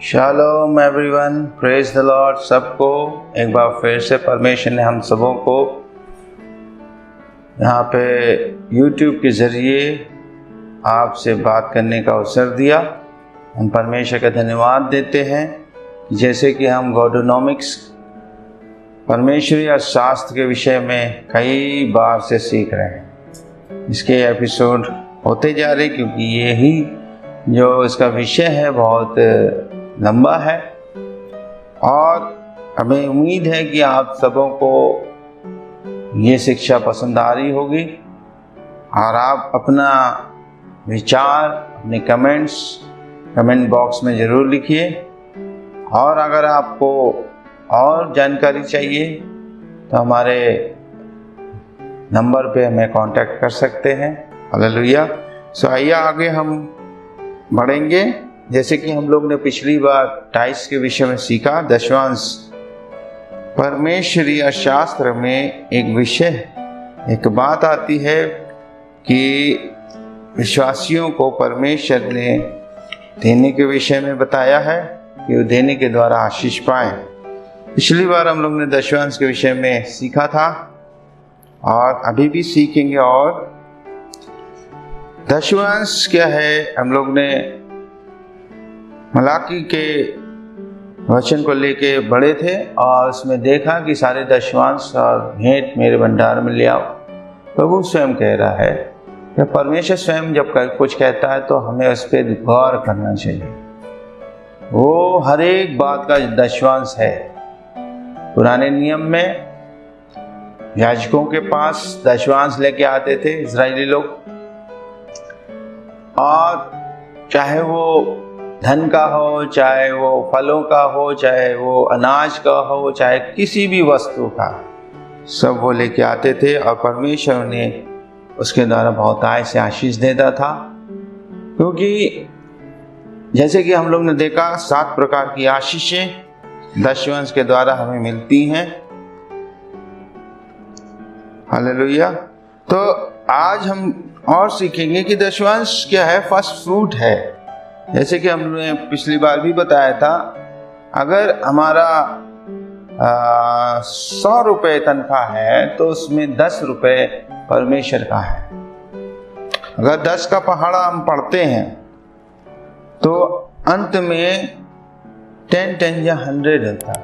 Shalom everyone, praise the Lord. सबको एक बार फिर से परमेश्वर ने हम सबों को यहाँ पे YouTube के ज़रिए आपसे बात करने का अवसर दिया। हम परमेश्वर का धन्यवाद देते हैं। जैसे कि हम गॉडोनॉमिक्स परमेश्वरी और शास्त्र के विषय में कई बार से सीख रहे हैं। इसके एपिसोड होते जा रहे क्योंकि यही जो इसका विषय है बहुत लंबा है और हमें उम्मीद है कि आप सबों को ये शिक्षा पसंद आ रही होगी और आप अपना विचार अपने कमेंट बॉक्स में ज़रूर लिखिए। और अगर आपको और जानकारी चाहिए तो हमारे नंबर पे हमें कांटेक्ट कर सकते हैं। हालेलुया। सो आइए आगे हम बढ़ेंगे। जैसे कि हम लोग ने पिछली बार टाइस के विषय में सीखा, दशवांश परमेश्वरीय शास्त्र में एक बात आती है कि विश्वासियों को परमेश्वर ने देने के विषय में बताया है कि वो देने के द्वारा आशीष पाएं। पिछली बार हम लोग ने दशवांश के विषय में सीखा था और अभी भी सीखेंगे। और दशवांश क्या है, हम लोग ने मलाकी के वचन को लेके बढ़े थे और उसमें देखा कि सारे दशवांश और भेंट मेरे भंडार में ले आओ। प्रभु स्वयं कह रहा है कि परमेश्वर स्वयं जब कुछ कहता है तो हमें उस पर गौर करना चाहिए। वो हर एक बात का दशवांश है। पुराने नियम में याजकों के पास दशवांश लेके आते थे इजरायली लोग, और चाहे वो धन का हो, चाहे वो फलों का हो, चाहे वो अनाज का हो, चाहे किसी भी वस्तु का, सब वो लेके आते थे और परमेश्वर उन्हें उसके द्वारा बहुत आय से आशीष देता था। क्योंकि जैसे कि हम लोग ने देखा 7 प्रकार की आशीषें दशवांश के द्वारा हमें मिलती हैं। हालेलुया। तो आज हम और सीखेंगे कि दशवांश क्या है। फर्स्ट फ्रूट है। जैसे कि हमने पिछली बार भी बताया था, अगर हमारा 100 रुपये तनख्वाह है तो उसमें 10 रुपये परमेश्वर का है। अगर 10 का पहाड़ा हम पढ़ते हैं तो अंत में 10 या 100 होता है।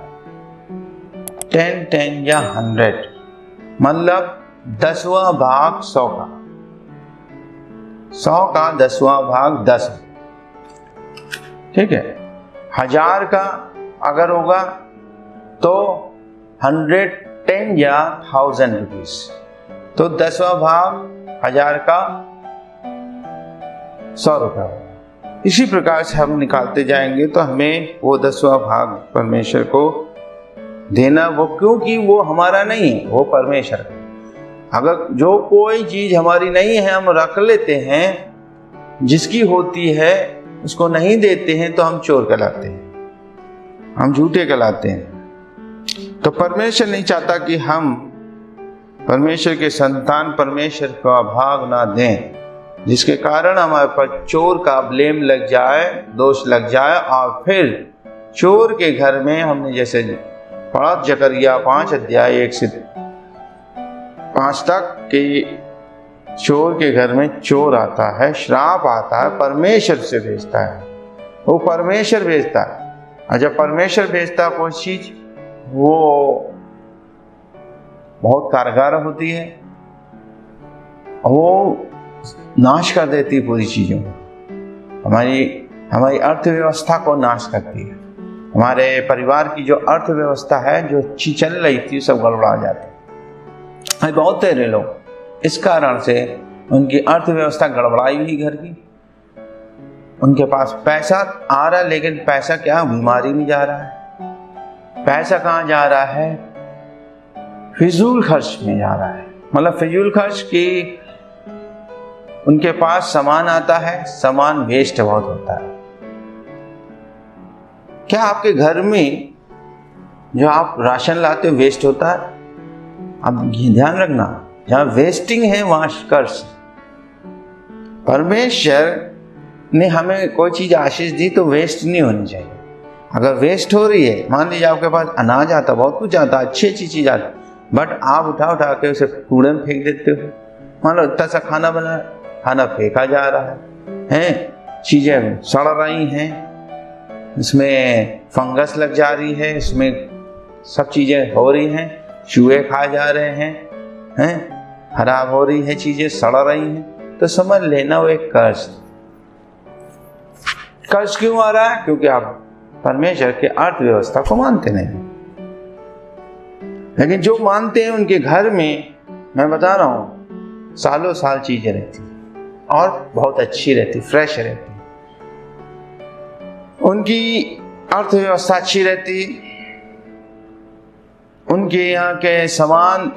10 या 100 मतलब 10वां भाग 100 का। 100 का 10वां भाग 10। ठीक है। 1000 का अगर होगा तो 110 या 1000 रुपीज, तो 10वां भाग 1000 का 100 रुपया होगा। इसी प्रकार से हम निकालते जाएंगे तो हमें वो 10वां भाग परमेश्वर को देना, वो क्योंकि वो हमारा नहीं है, वो परमेश्वर का। अगर जो कोई चीज हमारी नहीं है हम रख लेते हैं, जिसकी होती है उसको नहीं देते हैं, तो हम चोर कहलाते हैं, हम झूठे कहलाते हैं। तो परमेश्वर नहीं चाहता कि हम परमेश्वर के संतान परमेश्वर का भाग ना दें, जिसके कारण हमारे पर चोर का ब्लेम लग जाए, दोष लग जाए, और फिर चोर के घर में हमने जैसे पढ़ा जकरिया 5 अध्याय 1 से 5 तक कि चोर के घर में चोर आता है, श्राप आता है, परमेश्वर से भेजता है, वो परमेश्वर भेजता है। और जब परमेश्वर भेजता है कोई चीज, वो बहुत कारगर होती है, वो नाश कर देती है पूरी चीजों को। हमारी अर्थव्यवस्था को नाश करती है। हमारे परिवार की जो अर्थव्यवस्था है, जो चल रही थी, सब गड़बड़ा जाती है। बहुत सारे लोग इस कारण से उनकी अर्थव्यवस्था गड़बड़ाई हुई घर की। उनके पास पैसा आ रहा है, लेकिन पैसा क्या बीमारी में जा रहा है। पैसा कहाँ जा रहा है? फिजूल खर्च में जा रहा है। मतलब फिजूल खर्च की, उनके पास सामान आता है, सामान वेस्ट बहुत होता है। क्या आपके घर में जो आप राशन लाते हो वेस्ट होता है? अब ध्यान रखना, जहां वेस्टिंग है वहां कर्ज। परमेश्वर ने हमें कोई चीज आशीष दी तो वेस्ट नहीं होनी चाहिए। अगर वेस्ट हो रही है, मान लीजिए आपके पास अनाज आता, बहुत कुछ आता, अच्छी अच्छी चीज आती, बट आप उठा उठा के उसे कूड़े में फेंक देते हो। मान लो इतना सा खाना बना, खाना फेंका जा रहा है, चीजें सड़ रही हैं, इसमें फंगस लग जा रही है, इसमें सब चीजें हो रही हैं, चूहे खा जा रहे हैं, खराब हो रही है, चीजें सड़ रही हैं, तो समझ लेना वो एक कर्ज। कर्ज क्यों आ रहा है? क्योंकि आप परमेश्वर के अर्थव्यवस्था को मानते नहीं। लेकिन जो मानते हैं उनके घर में, मैं बता रहा हूं, सालों साल चीजें रहती और बहुत अच्छी रहती, फ्रेश रहती, उनकी अर्थव्यवस्था अच्छी रहती, उनके यहाँ के सामान,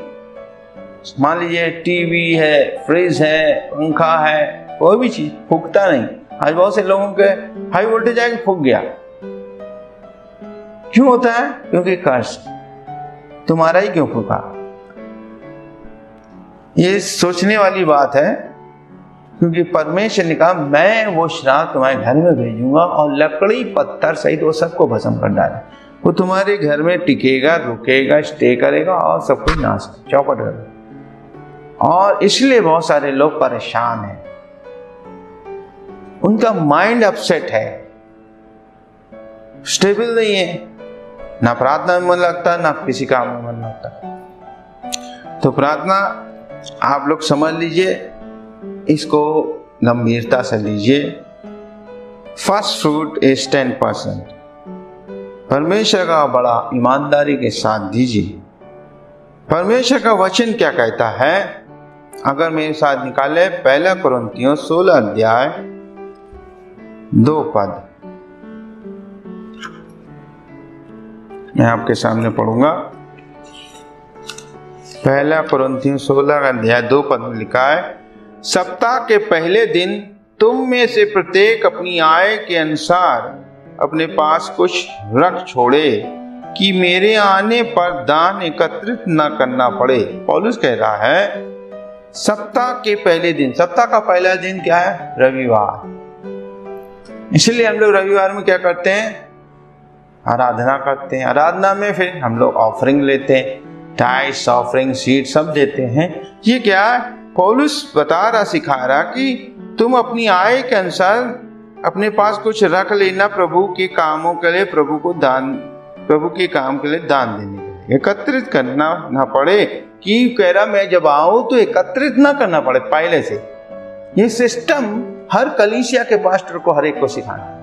मान लीजिए टीवी है, फ्रिज है, पंखा है, कोई भी चीज फूकता नहीं। आज बहुत से लोगों के हाई वोल्टेज आके फूक गया, क्यों होता है? क्योंकि कर्ज। तुम्हारा ही क्यों फूका? ये सोचने वाली बात है, क्योंकि परमेश्वर ने कहा मैं वो श्राप तुम्हारे घर में भेजूंगा और लकड़ी पत्थर सहित वो सबको भस्म कर डाले। वो तुम्हारे घर में टिकेगा, रुकेगा, स्टे करेगा और सब कुछ नाश चौपट करेगा। और इसलिए बहुत सारे लोग परेशान हैं, उनका माइंड अपसेट है, स्टेबल नहीं है, ना प्रार्थना में मन लगता, ना किसी काम में मन लगता। तो प्रार्थना आप लोग समझ लीजिए, इसको गंभीरता से लीजिए। First fruit is 10%। परमेश्वर का बड़ा ईमानदारी के साथ दीजिए। परमेश्वर का वचन क्या कहता है? अगर मेरे साथ निकाले 1 कुरिन्थियों 16 अध्याय 2 पद, मैं आपके सामने पढ़ूंगा। 1 कुरिन्थियों 16 अध्याय 2 पद में लिखा है, सप्ताह के पहले दिन तुम में से प्रत्येक अपनी आय के अनुसार अपने पास कुछ रख छोड़े, कि मेरे आने पर दान एकत्रित न करना पड़े। पौलुस कह रहा है सप्ताह के पहले दिन। सप्ताह का पहला दिन क्या है? रविवार। इसलिए हम लोग रविवार में क्या करते हैं? आराधना करते हैं। आराधना में फिर हम लोग ऑफरिंग लेते हैं, टाइस, ऑफरिंग, सीड सब देते हैं। ये क्या है? पौलुस बता रहा, सिखा रहा कि तुम अपनी आय के अनुसार अपने पास कुछ रख लेना, प्रभु के कामों के लिए, प्रभु के काम के लिए दान देने के लिए, एकत्रित करना ना पड़े। कि कह रहा मैं जब आऊं तो एकत्रित ना करना पड़े पहले से। ये सिस्टम हर कलीसिया के पास्टर को, हर एक को सिखाना है।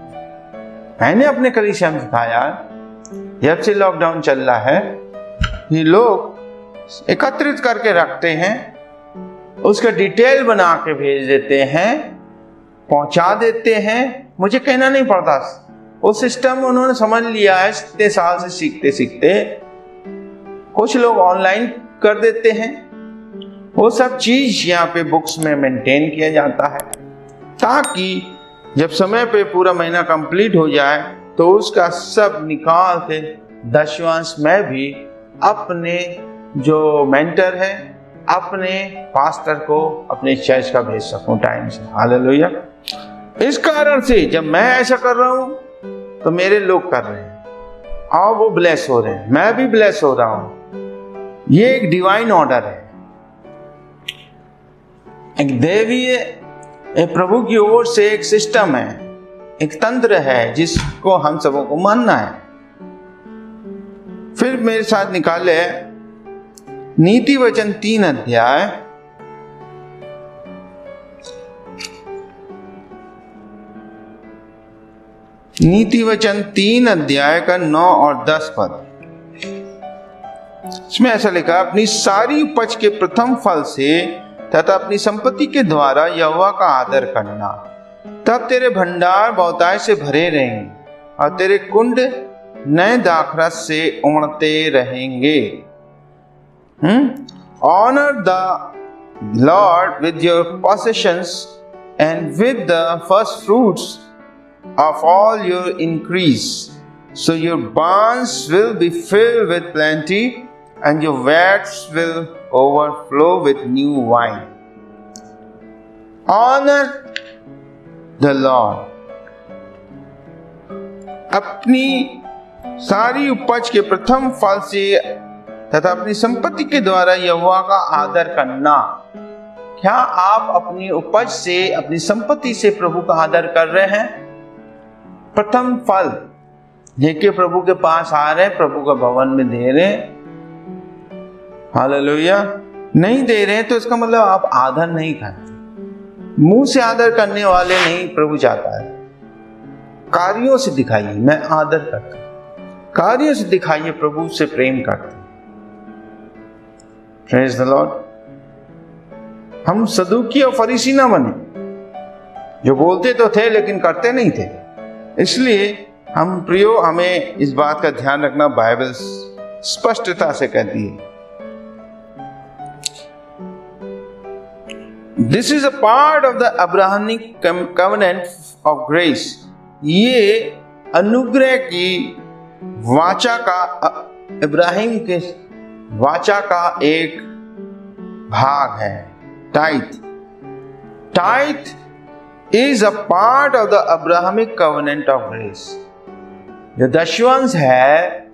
मैंने अपने कलीसिया में सिखाया, जब से लॉकडाउन चल रहा है, ये लोग एकत्रित करके रखते हैं, उसका डिटेल बना के भेज देते हैं, पहुंचा देते हैं, मुझे कहना नहीं पड़ता। वो सिस्टम उन्होंने समझ लिया है इतने साल से सीखते सीखते। कुछ लोग ऑनलाइन कर देते हैं, वो सब चीज यहाँ पे बुक्स में मेंटेन किया जाता है, ताकि जब समय पे पूरा महीना कंप्लीट हो जाए तो उसका सब निकाल के दशवांश में भी अपने जो मेंटर है, अपने पास्टर को, अपने चर्च का भेज सकूं टाइम से। हालेलुया। इस कारण से जब मैं ऐसा कर रहा हूं तो मेरे लोग कर रहे हैं और वो ब्लेस हो रहे हैं, मैं भी ब्लेस हो रहा हूं। ये एक डिवाइन ऑर्डर है, एक देवीय, एक प्रभु की ओर से एक सिस्टम है, एक तंत्र है, जिसको हम सबों को मानना है। फिर मेरे साथ निकाले नीति वचन 3 अध्याय नीति वचन 3 अध्याय का 9 और 10 पद। इसमें ऐसा लिखा, अपनी सारी उपज के प्रथम फल से तथा अपनी संपत्ति के द्वारा यहोवा का आदर करना, तब तेरे भंडार बहुतायत से भरे रहेंगे और तेरे कुंड नए दाखरस से उमड़ते रहेंगे। Honor the Lord with your possessions and with the first fruits of all your increase, so your barns will be filled with plenty and your vats will overflow with new wine. Honor the Lord. अपनी सारी उपज के प्रथम फल से तथा अपनी संपत्ति के द्वारा यहोवा का आदर करना। क्या आप अपनी उपज से, अपनी संपत्ति से प्रभु का आदर कर रहे हैं? प्रथम फल लेके प्रभु के पास आ रहे हैं, प्रभु का भवन में दे रहे हैं। हालेलुया। नहीं दे रहे हैं तो इसका मतलब आप आदर नहीं करते। मुंह से आदर करने वाले नहीं प्रभु चाहता है, कार्यों से दिखाइए मैं आदर करता हूं, कार्यों से दिखाइए प्रभु से प्रेम करते। Praise the Lord. हम सदूकी और फरीसी ना बने, जो बोलते तो थे लेकिन करते नहीं थे। इसलिए हम प्रियो, हमें इस बात का ध्यान रखना, बाइबल स्पष्टता से कहती है this is a part of the Abrahamic covenant of grace. ये अनुग्रह की वाचा का, इब्राहिम के वाचा का एक भाग है। Tithe is a part of the Abrahamic covenant of grace। जो दशवंश है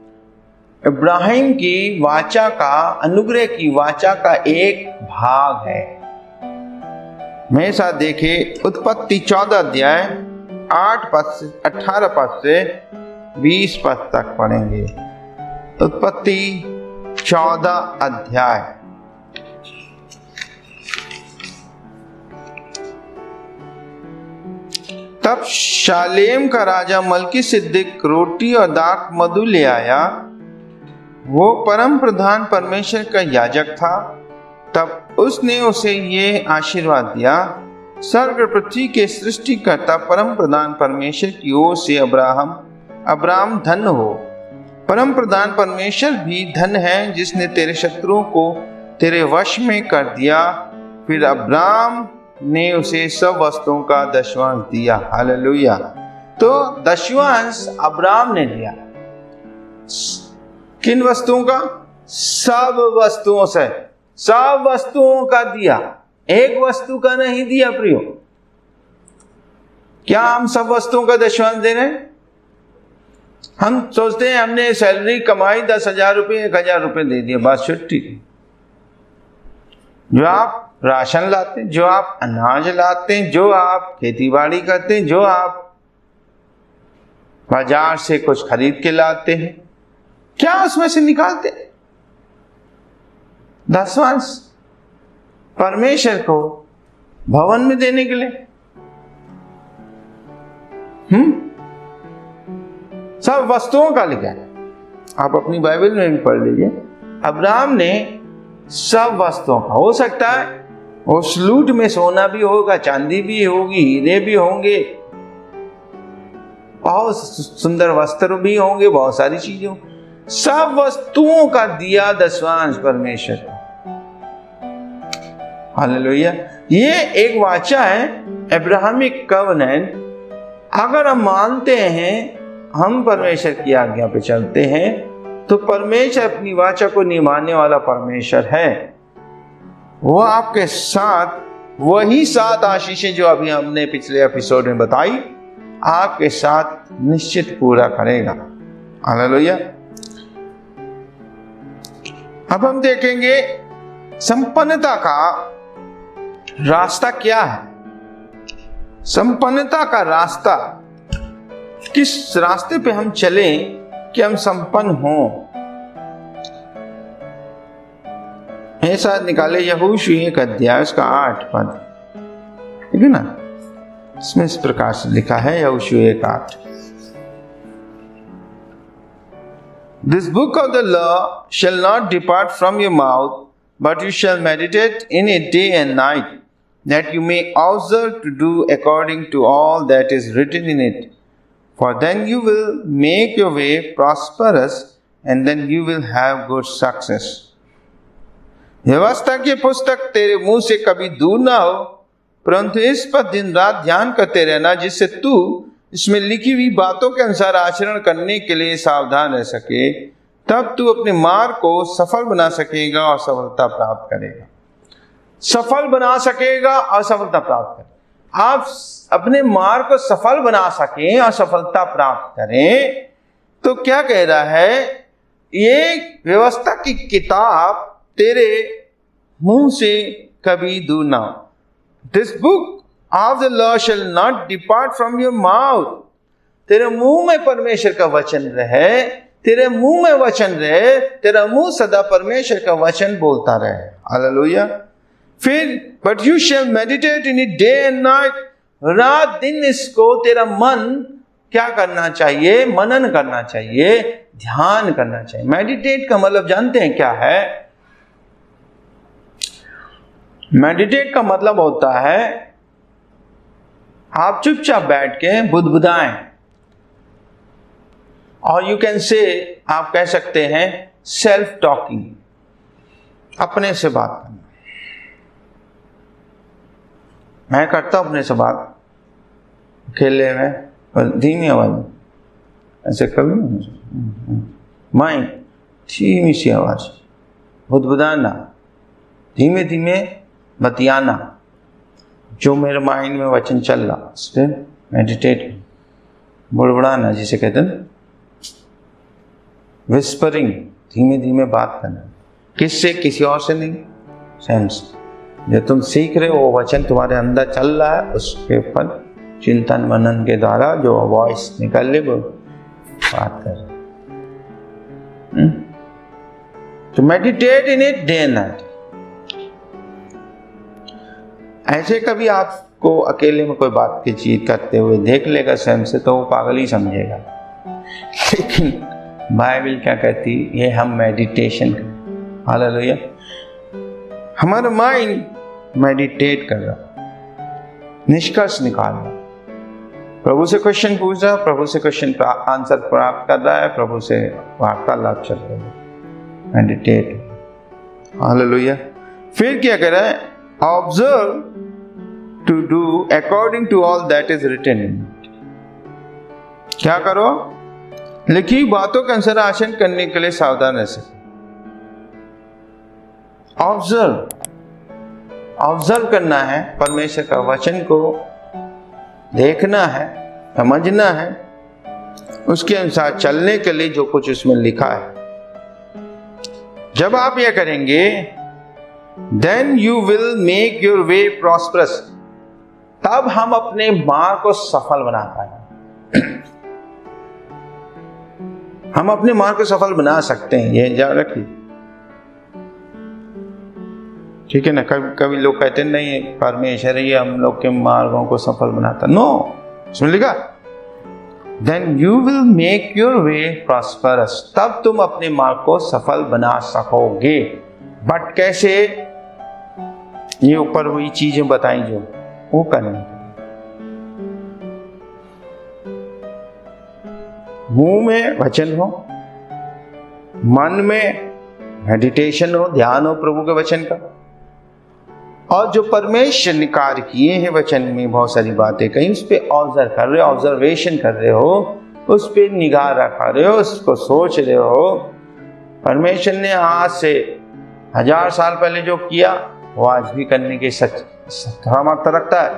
इब्राहिम की वाचा का, अनुग्रह की वाचा का एक भाग है। मेरे साथ देखिए उत्पत्ति 14 अध्याय 8 पद से 18 पद से 20 पद तक पढ़ेंगे। उत्पत्ति 14 अध्याय। तब शालेम का राजा मल्कीसिदक रोटी और दाख मधु ले आया। वो परम प्रधान परमेश्वर का याजक था। तब उसने उसे ये आशीर्वाद दिया, स्वर्ग पृथ्वी के सृष्टिकर्ता परम प्रधान परमेश्वर की ओर से अब्राहम धन्य हो। परम प्रधान परमेश्वर भी धन्य है, जिसने तेरे शत्रुओं को तेरे वश में कर दिया। फिर अब्राहम ने उसे सब वस्तुओं का दशवांश दिया। हालेलुया। तो दशवांश अब्राहम ने दिया। किन वस्तुओं का? सब वस्तुओं से, सब वस्तुओं का दिया, एक वस्तु का नहीं दिया। प्रियो, क्या हम सब वस्तुओं का दशवांश दे रहे हैं? हम सोचते हैं हमने सैलरी कमाई 10,000 रुपये, 1,000 रुपये दे दिया, बात छुट्टी। जो आप राशन लाते हैं, जो आप अनाज लाते हैं, जो आप खेती बाड़ी करते हैं, जो आप बाजार से कुछ खरीद के लाते हैं, क्या उसमें से निकालते हैं? दशवांश परमेश्वर को भवन में देने के लिए। सब वस्तुओं का लिखा है, आप अपनी बाइबल में भी पढ़ लीजिए। अब्राहम ने सब वस्तुओं का, हो सकता है उस लूट में सोना भी होगा, चांदी भी होगी, हीरे भी होंगे, बहुत सुंदर वस्त्र भी होंगे, बहुत सारी चीजें, सब वस्तुओं का दिया दशवांश परमेश्वर को। हालेलुया। ये एक वाचा है, अब्राहमिक कवेनेंट। अगर हम मानते हैं, हम परमेश्वर की आज्ञा पे चलते हैं, तो परमेश्वर अपनी वाचा को निभाने वाला परमेश्वर है। वो आपके साथ वही 7 आशीषें जो अभी हमने पिछले एपिसोड में बताई, आपके साथ निश्चित पूरा करेगा। हालेलुया। अब हम देखेंगे संपन्नता का रास्ता क्या है। संपन्नता का रास्ता, किस रास्ते पे हम चलें कि हम संपन्न हों। ऐसा निकाले यहोशू 1 अध्याय उसका 8 पद, ठीक है ना? इसमें इस प्रकार से लिखा है, यहोशू 1:8। This book of the law shall not depart from your mouth, but you shall meditate in it day and night, that you may observe to do according to all that is written in it. For then you will make your way prosperous, and then you will have good success. व्यवस्था की पुस्तक तेरे मुंह से कभी दूर ना हो, परंतु इस पर दिन रात ध्यान करते रहना, जिससे तू इसमें लिखी हुई बातों के अनुसार आचरण करने के लिए सावधान रह सके। तब तू अपने मार्ग को सफल बना सकेगा और सफलता प्राप्त करेगा। सफल बना सकेगा और सफलता प्राप्त करेगा। आप अपने मार्ग को सफल बना सकें और सफलता प्राप्त करें, तो क्या कह रहा है, ये व्यवस्था की किताब तेरे मुंह से कभी दूर ना हो। This book of the law shall not depart from your mouth. तेरे मुंह में परमेश्वर का वचन रहे, तेरे मुंह में वचन रहे, तेरा मुंह सदा परमेश्वर का वचन बोलता रहे। हालेलुया। फिर but you shall meditate in it day and night. रात दिन इसको तेरा मन क्या करना चाहिए, मनन करना चाहिए, ध्यान करना चाहिए। मेडिटेट का मतलब जानते हैं क्या है? मेडिटेट का मतलब होता है आप चुपचाप बैठ के बुदबुदाएं, और यू कैन से, आप कह सकते हैं सेल्फ टॉकिंग, अपने से बात करना। मैं करता हूं अपने से बात अकेले में, धीमी आवाज में, ऐसे कभी माइंड धीमी सी आवाज, बुदबुदाना, धीमे धीमे बतियाना, जो मेरे माइंड में वचन चल रहा उस पर मेडिटेट, बुड़बुड़ाना जिसे कहते हैं, विस्परिंग, धीमे धीमे बात करना। किससे? किसी और से नहीं, स्वयं से। जो तुम सीख रहे हो वो वचन तुम्हारे अंदर चल रहा है, उसके ऊपर चिंतन मनन के द्वारा जो वॉइस निकल रही वो बात कर रहे। तो meditate in it day and night. ऐसे कभी आपको अकेले में कोई बात की चीज करते हुए देख लेगा स्वयं से, तो वो पागल ही समझेगा। लेकिन बाइबल क्या कहती, ये हम मेडिटेशन करें। हालेलुया। हमारा माइंड मेडिटेट कर रहा, निष्कर्ष निकाल रहा, प्रभु से क्वेश्चन पूछ रहा, प्रभु से क्वेश्चन का आंसर प्राप्त कर रहा है, प्रभु से वार्तालाप चल रहा है, मेडिटेट। हालेलुया। फिर क्या कर रहा है? Observe to do according to all that is written in it. क्या करो? लिखी बातों का अनुसार आचरण करने के लिए सावधान रह सके। ऑब्जर्व करना है, परमेश्वर का वचन को देखना है, समझना है, उसके अनुसार चलने के लिए जो कुछ उसमें लिखा है। जब आप यह करेंगे, then you will make your way prosperous. तब हम अपने मार्ग को सफल बना पाएंगे। हम अपने मार्ग को सफल बना सकते हैं, यह याद रखिए। ठीक है ना? कभी कभी लोग कहते नहीं परमेश्वर ये हम लोग के मार्गों को सफल बनाता। नो, उसमें लिखा then you will make your way prosperous. तब तुम अपने मार्ग को सफल बना सकोगे। बट कैसे? ये ऊपर हुई चीजें बताई जो वो करनी, मुंह में वचन हो, मन में मेडिटेशन हो, ध्यान हो प्रभु के वचन का, और जो परमेश्वर ने कार्य किए हैं वचन में, बहुत सारी बातें कहीं उस पर ऑब्जर्व कर रहे हो, ऑब्जर्वेशन कर रहे हो, उस पर निगाह रखा रहे हो, उसको सोच रहे हो। परमेश्वर ने आज से 1000 साल पहले जो किया वो आज भी करने की सामर्थ्य रखता है।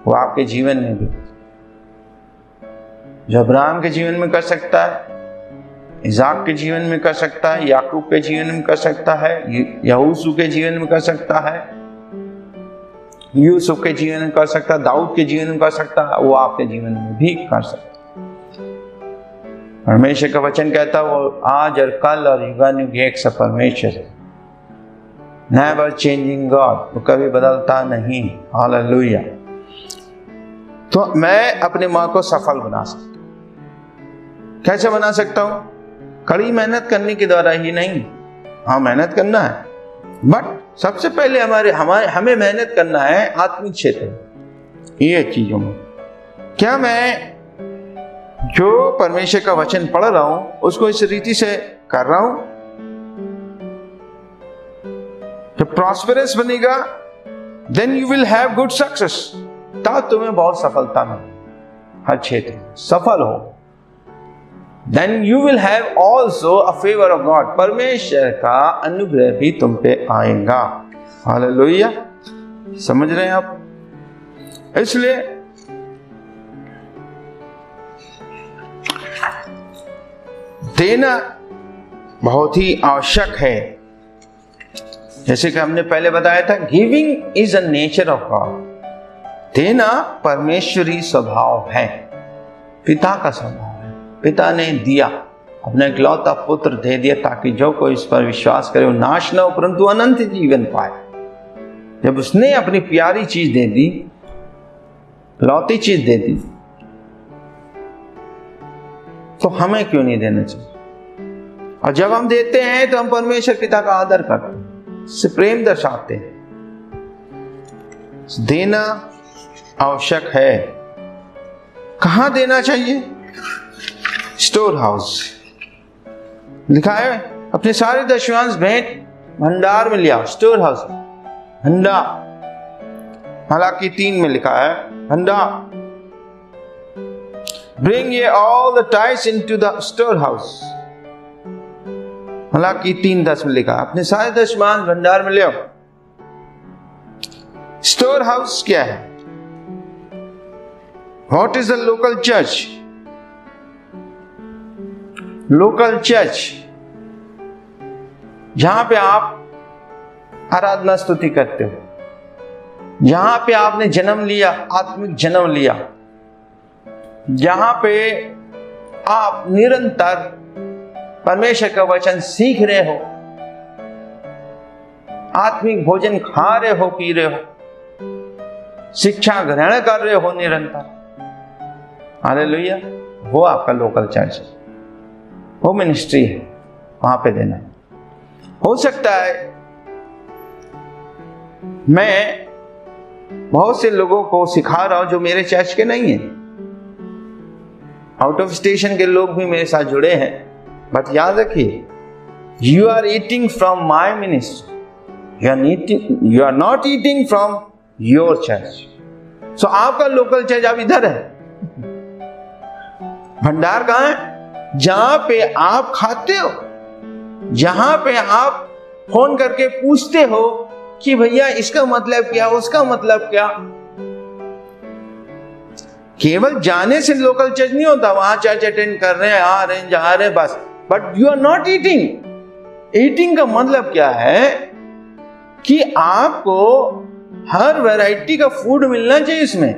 वो आपके जीवन में भी, जो अब्राहम के जीवन में कर सकता है, इसाक के जीवन में कर सकता है, याकूब के जीवन में कर सकता है, यहोशू के जीवन में कर सकता है, यूसुफ के जीवन में कर सकता है, दाऊद के जीवन में कर सकता है, वो आपके जीवन में भी कर सकता है। परमेश्वर का वचन कहता है वो आज और कल और युगानुयुग एक सा परमेश्वर है। नेवर चेंजिंग गॉड, वो कभी बदलता नहीं। हालेलुया। तो मैं अपने माँ को सफल बना सकता हूं। कैसे बना सकता हूं? कड़ी मेहनत करने के द्वारा ही नहीं। हाँ, मेहनत करना है, बट सबसे पहले हमें मेहनत करना है आत्मिक क्षेत्र, ये चीजों में। क्या मैं जो परमेश्वर का वचन पढ़ रहा हूं उसको इस रीति से कर रहा हूं? जब प्रॉस्पेरस बनेगा, then you will have good success. तब तुम्हें बहुत सफलता मिलेगी, हर क्षेत्र में सफल हो। Then you will have also a favour of God. परमेश्वर का अनुग्रह भी तुम पे आएगा। हालेलुया। समझ रहे हैं आप? इसलिए देना बहुत ही आवश्यक है। जैसे कि हमने पहले बताया था, giving is a nature of God. देना परमेश्वरी स्वभाव है, पिता का स्वभाव है। पिता ने दिया, अपना इकलौता पुत्र दे दिया ताकि जो कोई इस पर विश्वास करे वो नाश न हो परंतु अनंत जीवन पाए। जब उसने अपनी प्यारी चीज दे दी, लौती चीज दे दी, तो हमें क्यों नहीं देना चाहिए? और जब हम देते हैं तो हम परमेश्वर पिता का आदर करते हैं, उससे प्रेम दर्शाते हैं। देना आवश्यक है। कहां देना चाहिए? Store house. लिखा है अपने सारे दशमांश भेंट भंडार में लिया। स्टोर हाउस, भंडार, हालांकि 3 में लिखा है भंडार। Bring ye all the tithes into the storehouse। हालांकि 3:10 में लिखा, अपने सारे दशमांश भंडार में ले आओ। स्टोर हाउस क्या है? What is the local church? Local church, जहां पे आप आराधना स्तुति करते हो, जहां पे आपने जन्म लिया, आत्मिक जन्म लिया, जहां पे आप निरंतर परमेश्वर का वचन सीख रहे हो, आत्मिक भोजन खा रहे हो, पी रहे हो, शिक्षा ग्रहण कर रहे हो निरंतर। हालेलुया। वो आपका लोकल चर्च है, वो मिनिस्ट्री है, वहां पे देना। हो सकता है मैं बहुत से लोगों को सिखा रहा हूं जो मेरे चर्च के नहीं है, आउट ऑफ स्टेशन के लोग भी मेरे साथ जुड़े हैं, बट याद रखिए, you are eating from my ministry, you are not eating from your church. So आपका लोकल चर्च अब इधर है। भंडार कहां है? जहां पे आप खाते हो, जहां पे आप फोन करके पूछते हो कि भैया इसका मतलब क्या, उसका मतलब क्या। केवल जाने से लोकल चर्च नहीं होता, वहां चर्च अटेंड कर रहे हैं, आ रहे हैं, जा रहे हैं, बस, but you are not eating. Eating का मतलब क्या है कि आपको हर वैरायटी का फूड मिलना चाहिए। इसमें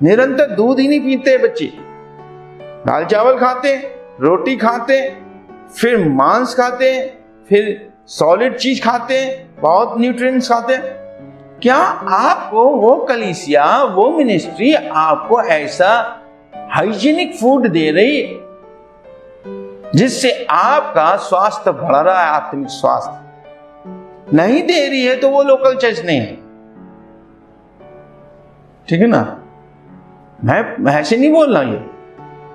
निरंतर दूध ही नहीं पीते बच्चे, दाल चावल खाते, रोटी खाते, फिर मांस खाते, फिर सॉलिड चीज खाते, बहुत न्यूट्रिएंट्स खाते। क्या आपको वो कलीसिया, वो मिनिस्ट्री आपको ऐसा हाइजीनिक फूड दे रही जिससे आपका स्वास्थ्य बढ़ रहा है, आत्मिक स्वास्थ्य नहीं दे रही है, तो वो लोकल चर्च नहीं है। ठीक है ना? मैं ऐसे नहीं बोल रहा, ये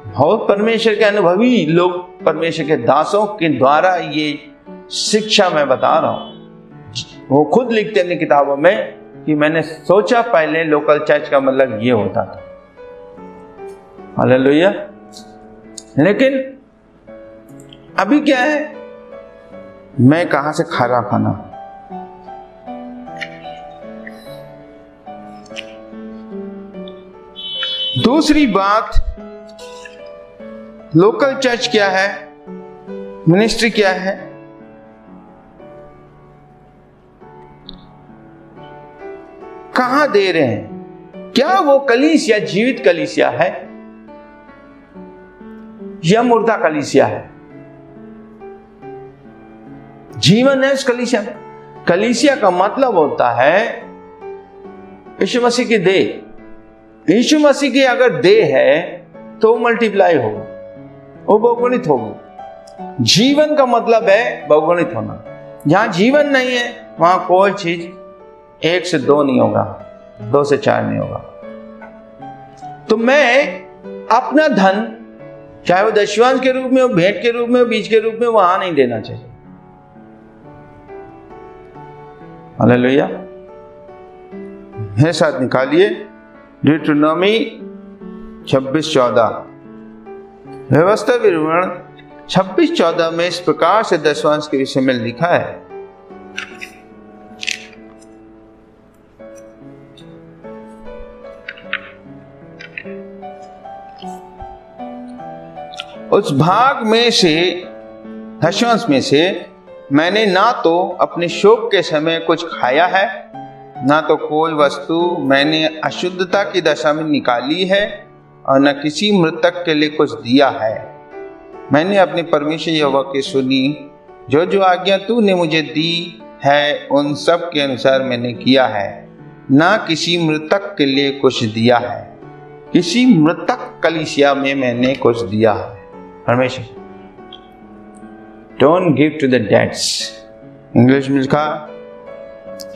बहुत परमेश्वर के अनुभवी लोग, परमेश्वर के दासों के द्वारा ये शिक्षा मैं बता रहा हूं। वो खुद लिखते हैं अपनी किताबों में कि मैंने सोचा पहले लोकल चर्च का मतलब ये होता था। हालेलुया। लेकिन अभी क्या है, मैं कहां से खा रहा खाना? दूसरी बात, लोकल चर्च क्या है, मिनिस्ट्री क्या है? कहां दे रहे हैं? क्या वो कलीसिया जीवित कलीसिया है या मुर्दा कलीसिया है? जीवन है उस कलीसिया में। कलीसिया का मतलब होता है यीशु मसीह की देह। यीशु मसीह की अगर देह है तो मल्टीप्लाई होगा, वो बहुगुणित होगी। जीवन का मतलब है बहुगुणित होना। जहां जीवन नहीं है वहां कोई चीज 1 से 2 नहीं होगा, 2 से 4 नहीं होगा। तो मैं अपना धन, चाहे वो दशवांश के रूप में हो, भेंट के रूप में हो, बीज के रूप में, वहां नहीं देना चाहिए। हालेलुया। मेरे साथ निकालिए ड्यूटेरोनोमी 26:14। व्यवस्था विवरण 26:14 में इस प्रकार से दशवांश के विषय में लिखा है, उस भाग में से, दशवांश में से मैंने ना तो अपने शोक के समय कुछ खाया है, ना तो कोई वस्तु मैंने अशुद्धता की दशा में निकाली है, और न किसी मृतक के लिए कुछ दिया है। मैंने अपने परमेश्वर यहोवा की सुनी, जो जो आज्ञा तूने मुझे दी है उन सब के अनुसार मैंने किया है, ना किसी मृतक के लिए कुछ दिया है। किसी मृतक कलीसिया में मैंने कुछ दिया है। परमेश्वर, don't give to the deads. English में लिखा,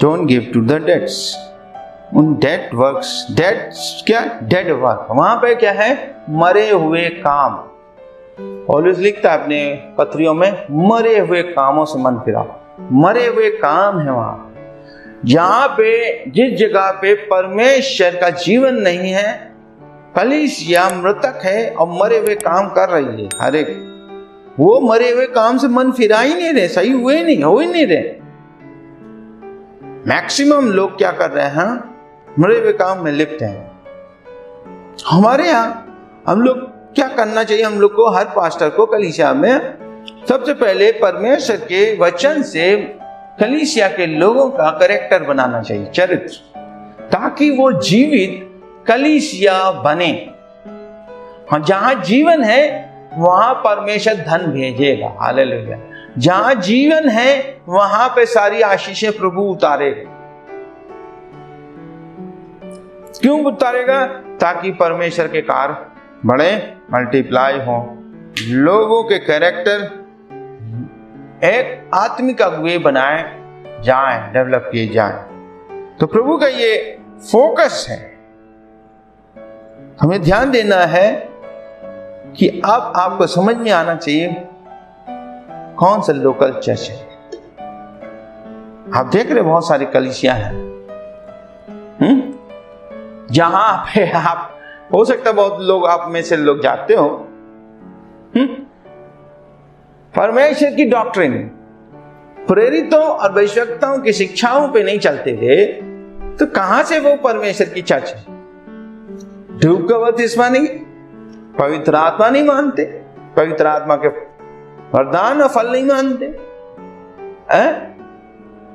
don't give to the deads. उन डेड वर्क्स, डेड क्या, डेड वर्क, वहां पे क्या है, मरे हुए काम। पौलुस लिखता है अपने पत्रियों में, मरे हुए कामों से मन फिराओ। मरे हुए काम है वहां, जहां पे, जिस जगह पे परमेश्वर का जीवन नहीं है, कलीसिया मृतक है और मरे हुए काम कर रही है। हर एक वो मरे हुए काम से मन फिरा ही नहीं रहे, सही हुए नहीं, हो ही नहीं रहे। मैक्सिमम लोग क्या कर रहे हैं, मरे हुए काम में लिप्त हैं। हमारे यहाँ हम लोग क्या करना चाहिए, हम लोग को, हर पास्टर को कलीसिया में सबसे पहले परमेश्वर के वचन से कलीसिया के लोगों का कैरेक्टर बनाना चाहिए, चरित्र, ताकि वो जीवित कलीसिया बने। हाँ, जहां जीवन है वहां परमेश्वर धन भेजेगा। हालेलुया। जहां जीवन है वहां पे सारी आशीषें प्रभु उतारेगा। क्यों उतारेगा? ताकि परमेश्वर के कार्य बड़े मल्टीप्लाई हो, लोगों के कैरेक्टर एक आत्मिक अगुवे बनाए जाएं, डेवलप किए जाएं। तो प्रभु का ये फोकस है। हमें ध्यान देना है कि अब आपको समझ में आना चाहिए कौन सा लोकल चर्च है। आप देख रहे बहुत सारी कलीसिया हैं, जहां पे आप, हो सकता है बहुत लोग आप में से लोग जाते हो, परमेश्वर की डॉक्ट्रिन, प्रेरितों और भविष्यवक्ताओं की शिक्षाओं पे नहीं चलते हुए, तो कहां से वो परमेश्वर की चर्च है? धूप का बपतिस्मा नहीं, पवित्र आत्मा नहीं मानते, पवित्र आत्मा के वरदान और फल नहीं मानते,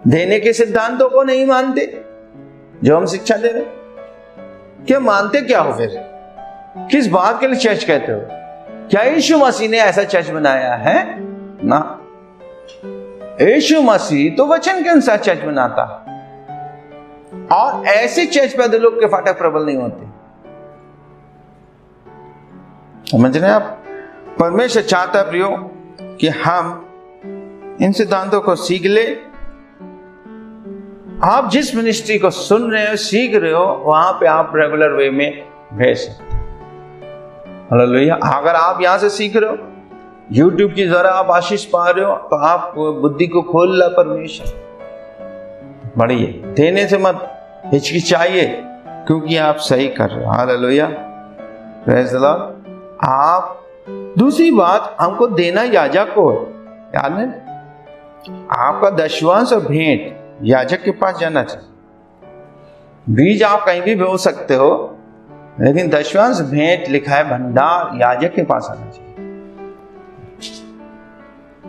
देने के सिद्धांतों को नहीं मानते जो हम शिक्षा दे रहे। क्या मानते क्या हो फिर? किस बात के लिए चर्च कहते हो? क्या यीशु मसीह ने ऐसा चर्च बनाया है? ना, यीशु मसीह तो वचन के अनुसार चर्च बनाता, और ऐसे चर्च पे लोग के फाटक प्रबल नहीं होते। समझ रहे हैं आप? परमेश्वर चाहता है प्रियो कि हम इन सिद्धांतों को सीख ले। आप जिस मिनिस्ट्री को सुन रहे हो, सीख रहे हो, वहां पे आप रेगुलर वे में भेज सकते। हालेलुया। अगर आप यहां से सीख रहे हो, यूट्यूब की द्वारा आप आशीष पा रहे हो, तो आप बुद्धि को खोल ला परमेश्वर। बढ़िए, देने से मत हिचकिचाइए, क्योंकि आप सही कर रहे हो। Hallelujah, praise the Lord. आप, दूसरी बात, हमको देना याजक को, याद है, आपका दशवांश और भेंट याजक के पास जाना चाहिए। बीज आप कहीं भी बो सकते हो, लेकिन दशवांश भेंट लिखा है भंडार याजक के पास आना चाहिए।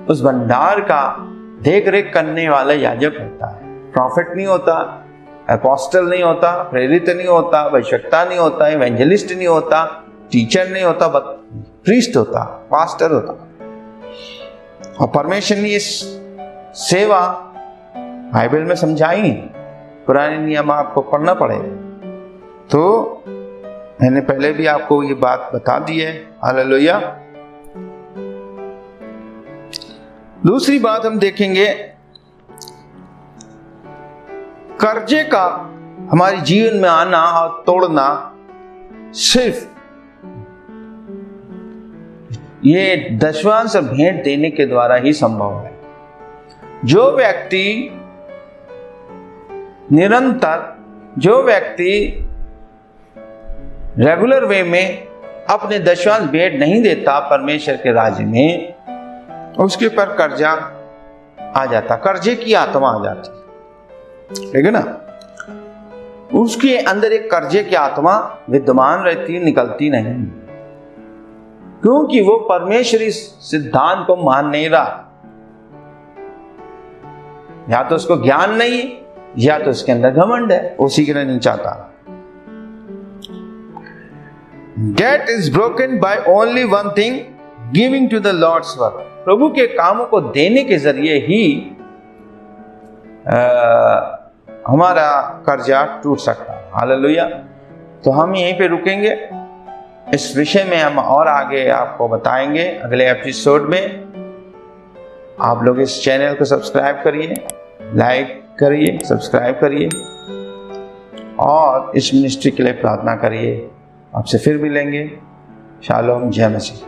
उस भंडार का देख रेख करने वाला याजक होता है। प्रॉफिट नहीं होता, अपोस्टल नहीं होता, प्रेरित नहीं होता, भविष्यवक्ता नहीं होता, इवेंजलिस्ट नहीं होता, टीचर नहीं होता, प्रीस्ट होता, पास्टर होता। और परमेश्वर ने इस सेवा बाइबल में समझाई, पुराने नियम आपको पढ़ना पड़ेगा। तो मैंने पहले भी आपको ये बात बता दी है। हालेलुया। दूसरी बात हम देखेंगे, कर्जे का हमारे जीवन में आना और तोड़ना सिर्फ ये दशवांश और भेंट देने के द्वारा ही संभव है। जो व्यक्ति निरंतर, जो व्यक्ति रेगुलर वे में अपने दशवांश भेंट नहीं देता परमेश्वर के राज्य में, उसके पर कर्जा आ जाता, कर्जे की आत्मा आ जाती, ठीक है ना। उसके अंदर एक कर्जे की आत्मा विद्यमान रहती, निकलती नहीं, क्योंकि वो परमेश्वरी सिद्धांत को मान नहीं रहा। या तो उसको ज्ञान नहीं है, या तो उसके अंदर घमंड है, उसी के लिए नहीं चाहता। Gate is broken by only one thing, giving to the Lord's work. प्रभु के कामों को देने के जरिए ही हमारा कर्जा टूट सकता है। हालेलुया। तो हम यहीं पे रुकेंगे। इस विषय में हम और आगे आपको बताएंगे अगले एपिसोड में। आप लोग इस चैनल को सब्सक्राइब करिए, लाइक करिए, सब्सक्राइब करिए और इस मिनिस्ट्री के लिए प्रार्थना करिए। आपसे फिर मिलेंगे। शालोम, जय मसीह।